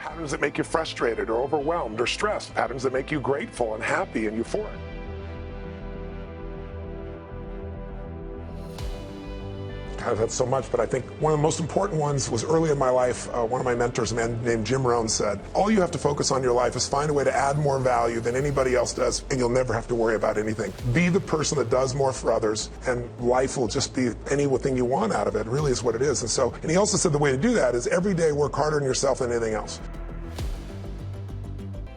Patterns that make you frustrated or overwhelmed or stressed. Patterns that make you grateful and happy and euphoric. I've had so much, but I think one of the most important ones was early in my life. One of my mentors, a man named Jim Rohn, said, all you have to focus on in your life is find a way to add more value than anybody else does, and you'll never have to worry about anything. Be the person that does more for others, and life will just be anything you want out of it. It really is what it is. And he also said the way to do that is every day work harder on yourself than anything else.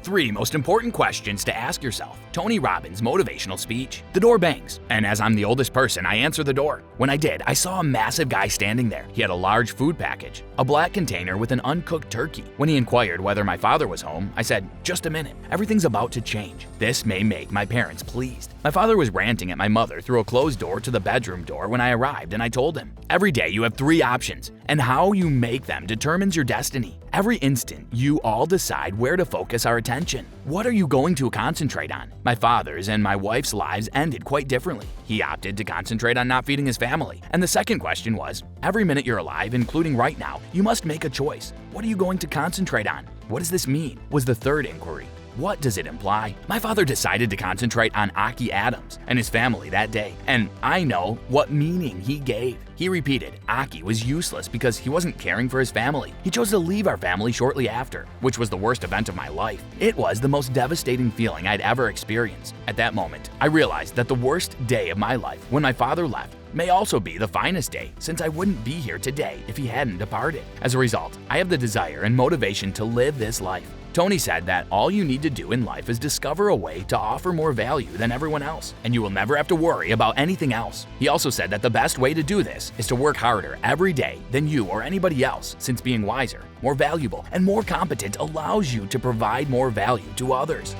3 most important questions to ask yourself. Tony Robbins' motivational speech. The door bangs, and as I'm the oldest person, I answer the door. When I did, I saw a massive guy standing there. He had a large food package, a black container with an uncooked turkey. When he inquired whether my father was home, I said, just a minute. Everything's about to change. This may make my parents pleased. My father was ranting at my mother through a closed door to the bedroom door when I arrived, and I told him, every day you have 3 options, and how you make them determines your destiny. Every instant, you all decide where to focus our attention. What are you going to concentrate on? My father's and my wife's lives ended quite differently. He opted to concentrate on not feeding his family. And the second question was, every minute you're alive, including right now, you must make a choice. What are you going to concentrate on? What does this mean? Was the third inquiry. What does it imply? My father decided to concentrate on Aki Adams and his family that day, and I know what meaning he gave. He repeated, Aki was useless because he wasn't caring for his family. He chose to leave our family shortly after, which was the worst event of my life. It was the most devastating feeling I'd ever experienced. At that moment, I realized that the worst day of my life, when my father left, may also be the finest day, since I wouldn't be here today if he hadn't departed. As a result, I have the desire and motivation to live this life. Tony said that all you need to do in life is discover a way to offer more value than everyone else, and you will never have to worry about anything else. He also said that the best way to do this is to work harder every day than you or anybody else, since being wiser, more valuable, and more competent allows you to provide more value to others.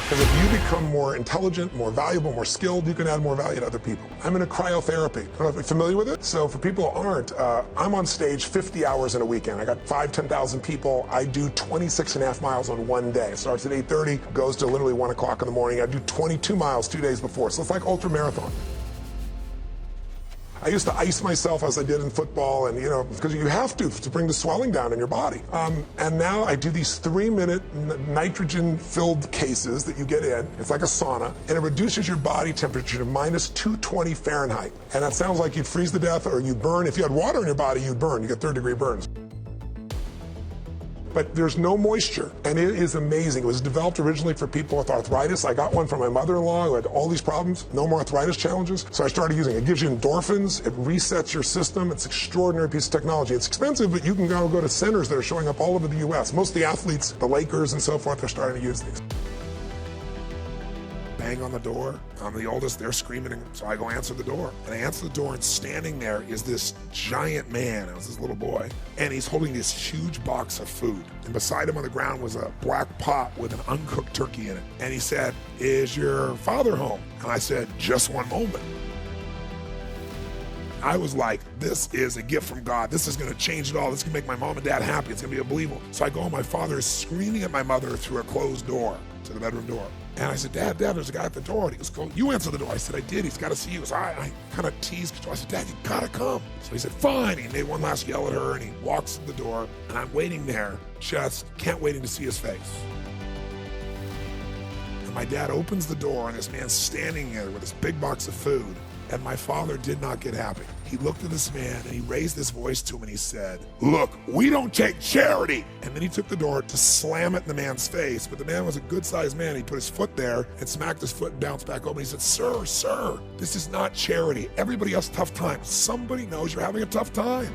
Because if you become more intelligent, more valuable, more skilled, you can add more value to other people. I'm in a cryotherapy. I don't know if you're familiar with it. So for people who aren't, I'm on stage 50 hours in a weekend. I got 10,000 people. I do 26.5 miles on one day. It starts at 8:30, goes to literally 1 o'clock in the morning. I do 22 miles 2 days before. So it's like ultra marathon. I used to ice myself as I did in football, and because you have to bring the swelling down in your body. And now I do these 3-minute nitrogen-filled cases that you get in. It's like a sauna, and it reduces your body temperature to minus 220 Fahrenheit. And that sounds like you'd freeze to death or you'd burn. If you had water in your body, you'd burn. You get 3rd-degree burns. But there's no moisture, and it is amazing. It was developed originally for people with arthritis. I got one from my mother-in-law who had all these problems, no more arthritis challenges. So I started using it. It gives you endorphins, it resets your system. It's an extraordinary piece of technology. It's expensive, but you can go to centers that are showing up all over the US. Most of the athletes, the Lakers and so forth, they're starting to use these. Bang on the door. I'm the oldest. They're screaming, so I go answer the door. And I answer the door, and standing there is this giant man. It was this little boy, and he's holding this huge box of food. And beside him on the ground was a black pot with an uncooked turkey in it. And he said, "Is your father home?" And I said, "Just one moment." I was like, this is a gift from God. This is gonna change it all. This is gonna make my mom and dad happy. It's gonna be unbelievable. So I go, and my father is screaming at my mother through a closed door to the bedroom door. And I said, Dad, there's a guy at the door. And he goes, "Go, you answer the door." I said, "I did. He's got to see you." So I kind of teased. I said, "Dad, you gotta come." So he said, "Fine." He made one last yell at her, and he walks to the door. And I'm waiting there, just can't waiting to see his face. And my dad opens the door, and this man's standing there with this big box of food. And my father did not get happy. He looked at this man, and he raised his voice to him, and he said, "Look, we don't take charity." And then he took the door to slam it in the man's face. But the man was a good-sized man. He put his foot there and smacked his foot and bounced back open. He said, Sir, this is not charity. Everybody has tough times. Somebody knows you're having a tough time.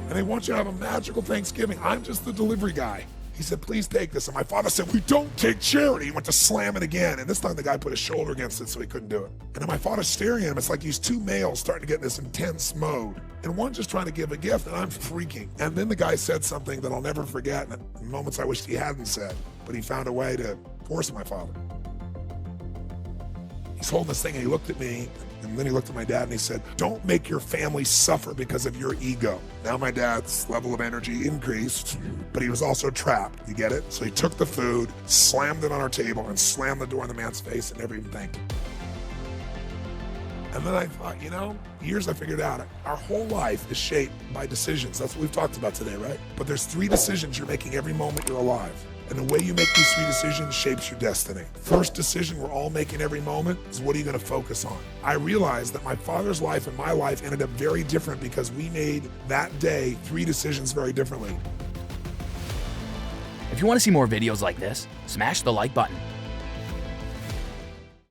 And they want you to have a magical Thanksgiving. I'm just the delivery guy." He said, "Please take this." And my father said, "We don't take charity." He went to slam it again. And this time the guy put his shoulder against it so he couldn't do it. And then my father's staring at him. It's like these 2 males starting to get in this intense mode. And one just trying to give a gift, and I'm freaking. And then the guy said something that I'll never forget, and moments I wished he hadn't said. But he found a way to force my father. He's holding this thing, and he looked at me, and then he looked at my dad, and he said, "Don't make your family suffer because of your ego." Now my dad's level of energy increased, but he was also trapped. You get it? So he took the food, slammed it on our table, and slammed the door in the man's face, and never even thanked him. And then I thought, years I figured out, our whole life is shaped by decisions. That's what we've talked about today, right? But there's 3 decisions you're making every moment you're alive. And the way you make these 3 decisions shapes your destiny. First decision we're all making every moment is, what are you going to focus on? I realized that my father's life and my life ended up very different because we made that day 3 decisions very differently. If you want to see more videos like this, smash the like button